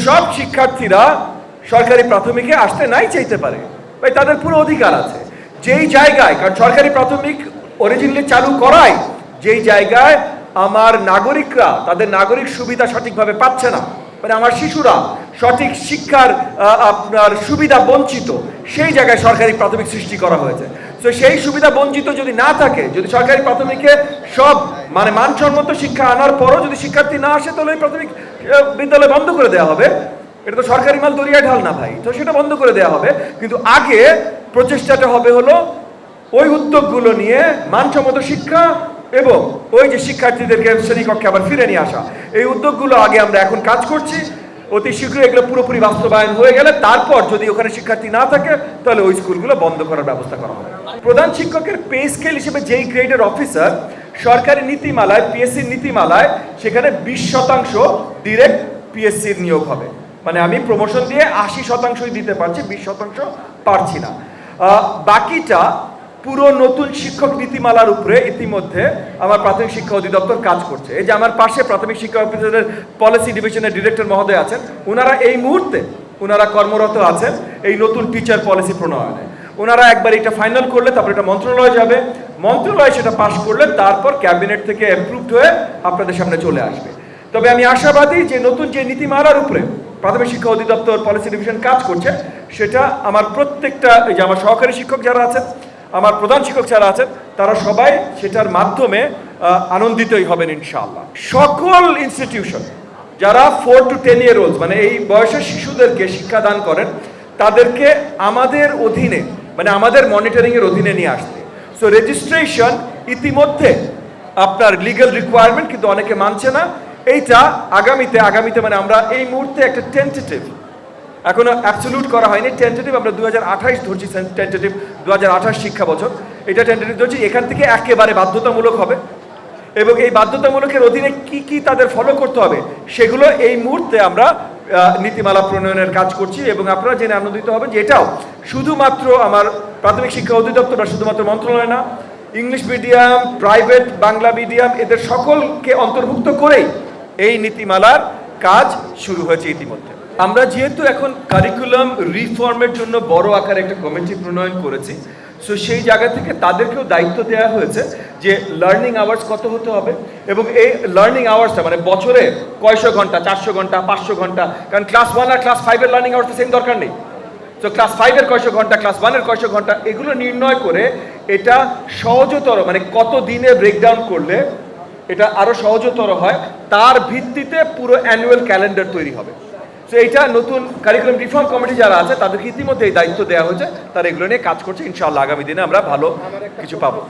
সব শিক্ষার্থীরা সরকারি প্রাথমিকে আসতে নাই চাইতে পারে, ভাই তাদের পুরো অধিকার আছে। যেই জায়গায়, কারণ সরকারি প্রাথমিক অরিজিনালি চালু করায় যেই জায়গায় আমার নাগরিকরা তাদের নাগরিক সুবিধা সঠিকভাবে পাচ্ছে না, মানে আমার শিশুরা সঠিক শিক্ষার আপনার সুবিধা বঞ্চিত, সেই জায়গায় সরকারি প্রাথমিক সৃষ্টি করা হয়েছে। তো সেই সুবিধা বঞ্চিত যদি না থাকে, যদি সরকারি প্রাথমিকে সব মানে মানসম্মত শিক্ষা আনার পরও যদি শিক্ষার্থী না আসে, তাহলে ওই প্রাথমিক বিদ্যালয় বন্ধ করে দেওয়া হবে। এটা তো সরকারি মাল দরিয়ায় ঢাল না ভাই, তো সেটা বন্ধ করে দেওয়া হবে। কিন্তু আগে প্রচেষ্টাটা হবে হলো ওই উদ্যোগগুলো নিয়ে মানসম্মত শিক্ষা এবং ওই যে শিক্ষার্থীদেরকে শ্রেণীকক্ষে আবার ফিরে নিয়ে আসা, এই উদ্যোগগুলো আগে আমরা এখন কাজ করছি। অতি শীঘ্রই এগুলো পুরোপুরি বাস্তবায়ন হয়ে গেলে তারপর যদি ওখানে শিক্ষার্থী না থাকে, তাহলে ওই স্কুলগুলো বন্ধ করার ব্যবস্থা করা হবে। প্রধান শিক্ষকের পে স্কেল হিসেবে যেই গ্রেডের অফিসার সরকারি নীতিমালায়, পিএসসির নীতিমালায়, সেখানে 20% ডিরেক্ট পিএসসির নিয়োগ হবে। মানে আমি প্রমোশন দিয়ে 80%ই দিতে পারছি, 20% পারছি না। বাকিটা পুরো নতুন শিক্ষক নীতিমালার উপরে ইতিমধ্যে আমার প্রাথমিক শিক্ষা অধিদপ্তর কাজ করছে। এই যে আমার পাশে প্রাথমিক শিক্ষা অফিসারের পলিসি ডিভিশনের ডিরেক্টর মহোদয় আছেন, ওনারা এই মুহূর্তে ওনারা কর্মরত আছেন এই নতুন টিচার পলিসি প্রণয়নে। ওনারা একবার এটা ফাইনাল করলে তারপর এটা মন্ত্রণালয়ে যাবে, মন্ত্রণালয় সেটা পাশ করলে তারপর ক্যাবিনেট থেকে অ্যাপ্রুভড হয়ে আপনাদের সামনে চলে আসবে। তবে আমি আশাবাদী যে নতুন যে নীতিমালার উপরে প্রাথমিক শিক্ষা অধিদপ্তর পলিসি ডিভিশন কাজ করছে, সেটা আমার প্রত্যেকটা এই যে আমার সহকারী শিক্ষক যারা আছেন, আমার প্রধান শিক্ষক যারা আছেন, তারা সবাই সেটার মাধ্যমে আনন্দিতই হবেন ইনশাআল্লাহ। সকল ইনস্টিটিউশন যারা 4 to 10 year olds মানে এই বয়সের শিশুদেরকে শিক্ষাদান করেন, তাদেরকে আমাদের অধীনে মানে আমাদের মনিটরিংয়ের অধীনে নিয়ে আসতে। সো রেজিস্ট্রেশন ইতিমধ্যে আপনার লিগ্যাল রিকোয়ারমেন্ট, কিন্তু অনেকে মানছে না। এইটা আগামীতে মানে আমরা এই মুহূর্তে একটা টেন্টেটিভ, এখনো অ্যাবসলিউট করা হয়নি, টেন্টেটিভ আমরা 2028 ধরছি, টেন্টেটিভ 2028 শিক্ষা বছর, এটা টেন্টেটিভ ধরছি। এখান থেকে একেবারে বাধ্যতামূলক হবে এবং এই বাধ্যতামূলকের অধীনে কি কি তাদের ফলো করতে হবে সেগুলো এই মুহূর্তে আমরা নীতিমালা প্রণয়নের কাজ করছি। এবং আপনারা জেনে আনন্দিত হবেন যে এটাও শুধুমাত্র আমার প্রাথমিক শিক্ষা অধিদপ্তর বা শুধুমাত্র মন্ত্রণালয় না, English medium, private, Bangla medium, এদের সকলকে অন্তর্ভুক্ত করেই এই নীতিমালার কাজ শুরু হয়েছে ইতিমধ্যে। আমরা যেহেতু এখন কারিকুলাম রিফর্মের জন্য বড় আকারে একটা কমিটি প্রণয়ন করেছি, সো সেই জায়গা থেকে তাদেরকেও দায়িত্ব দেওয়া হয়েছে যে লার্নিং আওয়ার্স কত হতে হবে এবং এই লার্নিং আওয়ার্সটা মানে বছরে কয়শো ঘন্টা, 400 ঘন্টা, 500 ঘন্টা, কারণ ক্লাস 1 আর ক্লাস 5 এর লার্নিং আওয়ার্স তো সেম দরকার নেই। তো ক্লাস 5 এর কয়শো ঘন্টা, ক্লাস 1 এর কয়শো ঘন্টা, এগুলো নির্ণয় করে এটা সহজতর মানে কত দিনে ব্রেকডাউন করলে এটা আরো সহজতর হয়, তার ভিত্তিতে পুরো অ্যানুয়াল ক্যালেন্ডার তৈরি হবে। তো এইটা নতুন কারিকুলাম রিফর্ম কমিটি যারা আছে তাদেরকে ইতিমধ্যে এই দায়িত্ব দেওয়া হয়েছে, তারা এগুলো নিয়ে কাজ করছে। ইনশাআল্লাহ আগামী দিনে আমরা ভালো কিছু পাবো।